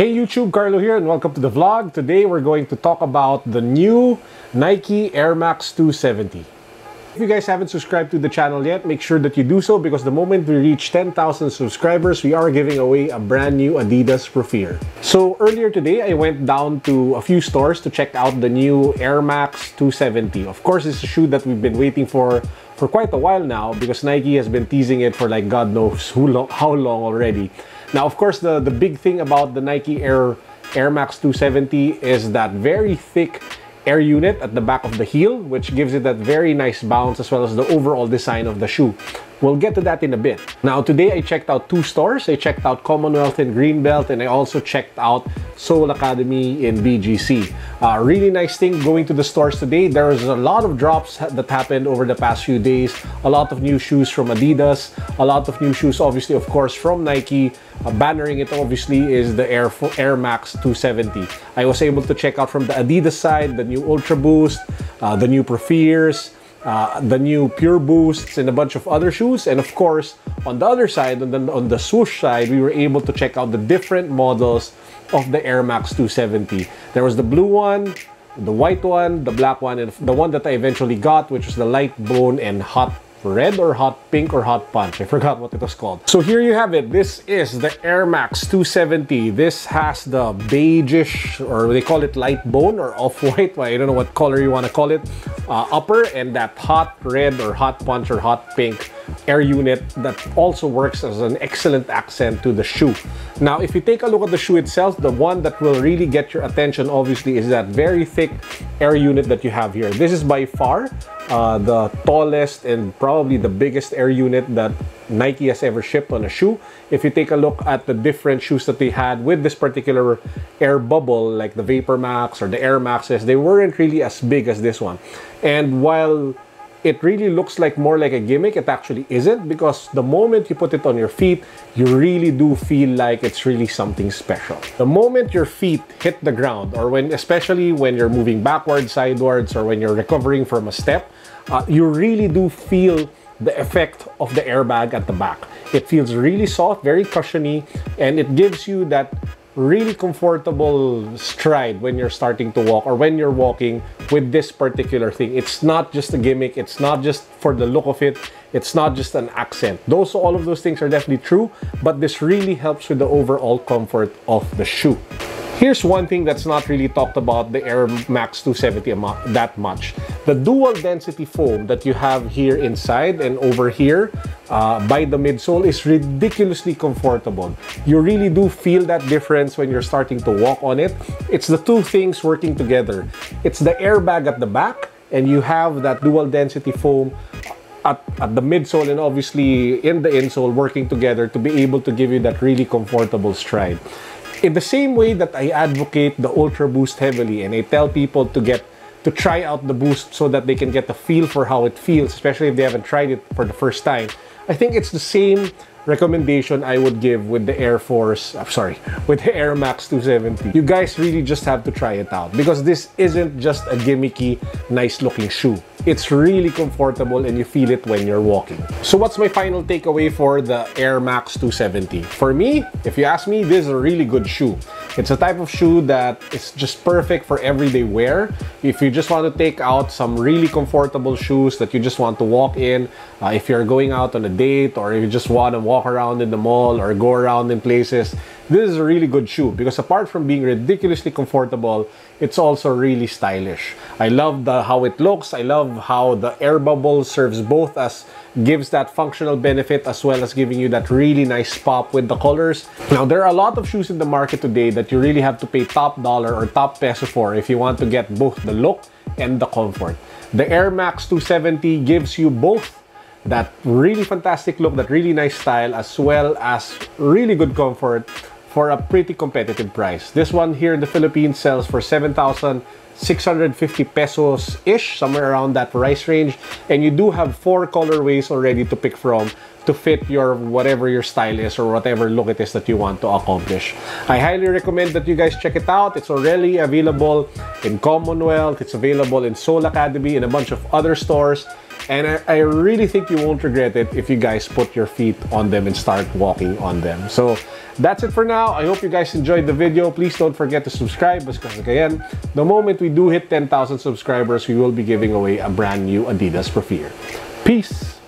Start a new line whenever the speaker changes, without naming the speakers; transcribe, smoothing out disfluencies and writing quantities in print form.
Hey YouTube, Carlo here and welcome to the vlog. Today we're going to talk about the new Nike Air Max 270. If you guys haven't subscribed to the channel yet, make sure that you do so because the moment we reach 10,000 subscribers, we are giving away a brand new Adidas Profire. So earlier today, I went down to a few stores to check out the new Air Max 270. Of course, it's a shoe that we've been waiting for quite a while now because Nike has been teasing it for like God knows how long already. Now, of course, the big thing about the Nike Air Max 270 is that very thick air unit at the back of the heel, which gives it that very nice bounce as well as the overall design of the shoe. We'll get to that in a bit. Now, today I checked out two stores. I checked out Commonwealth in Greenbelt and I also checked out Seoul Academy in BGC. Really nice thing going to the stores today. There was a lot of drops that happened over the past few days. A lot of new shoes from Adidas. A lot of new shoes, obviously, of course, from Nike. Bannering it, obviously, is the Air Max 270. I was able to check out from the Adidas side, the new Ultra Boost, the new Profires, the new Pure Boosts, and a bunch of other shoes. And of course, on the other side, on the swoosh side, we were able to check out the different models of the Air Max 270. There was the blue one, the white one, the black one, and the one that I eventually got, which was the light bone and hot red or hot pink or hot punch. I forgot what it was called. So here you have it. This is the Air Max 270. This has the beigeish, or they call it light bone or off-white. I don't know what color you want to call it. Upper, and that hot red or hot punch or hot pink air unit that also works as an excellent accent to the shoe. Now, if you take a look at the shoe itself, the one that will really get your attention, obviously, is that very thick air unit that you have here. This is by far the tallest and probably the biggest air unit that Nike has ever shipped on a shoe. If you take a look at the different shoes that they had with this particular air bubble, like the Vapor Max or the Air Maxes, they weren't really as big as this one. And while it really looks like more like a gimmick, it actually isn't, because the moment you put it on your feet, you really do feel like it's really something special. The moment your feet hit the ground, or especially when you're moving backwards, sideways, or when you're recovering from a step, you really do feel the effect of the airbag at the back. It feels really soft, very cushiony, and it gives you that really comfortable stride when you're starting to walk or when you're walking with this particular thing. It's not just a gimmick. It's not just for the look of it. It's not just an accent. All of those things are definitely true, but this really helps with the overall comfort of the shoe. Here's one thing that's not really talked about the Air Max 270 that much. The dual density foam that you have here inside and over here by the midsole is ridiculously comfortable. You really do feel that difference when you're starting to walk on it. It's the two things working together. It's the airbag at the back, and you have that dual density foam at the midsole and obviously in the insole working together to be able to give you that really comfortable stride. In the same way that I advocate the Ultra Boost heavily, and I tell people to try out the Boost so that they can get a feel for how it feels, especially if they haven't tried it for the first time, I think it's the same recommendation I would give with the with the Air Max 270. You guys really just have to try it out because this isn't just a gimmicky, nice looking shoe. It's really comfortable and you feel it when you're walking. So what's my final takeaway for the Air Max 270? For me, if you ask me, this is a really good shoe. It's a type of shoe that is just perfect for everyday wear. If you just want to take out some really comfortable shoes that you just want to walk in, if you're going out on a date, or if you just want to walk around in the mall or go around in places, this is a really good shoe because apart from being ridiculously comfortable, it's also really stylish. I love how it looks. I love how the air bubble serves both as gives that functional benefit as well as giving you that really nice pop with the colors. Now, there are a lot of shoes in the market today that you really have to pay top dollar or top peso for if you want to get both the look and the comfort. The Air Max 270 gives you both that really fantastic look, that really nice style, as well as really good comfort for a pretty competitive price. This one here in the Philippines sells for 7,650 pesos-ish, somewhere around that price range. And you do have 4 colorways already to pick from to fit your whatever your style is or whatever look it is that you want to accomplish. I highly recommend that you guys check it out. It's already available in Commonwealth. It's available in Seoul Academy and a bunch of other stores. And I really think you won't regret it if you guys put your feet on them and start walking on them. So that's it for now. I hope you guys enjoyed the video. Please don't forget to subscribe because again, the moment we do hit 10,000 subscribers, we will be giving away a brand new Adidas Profire. Peace!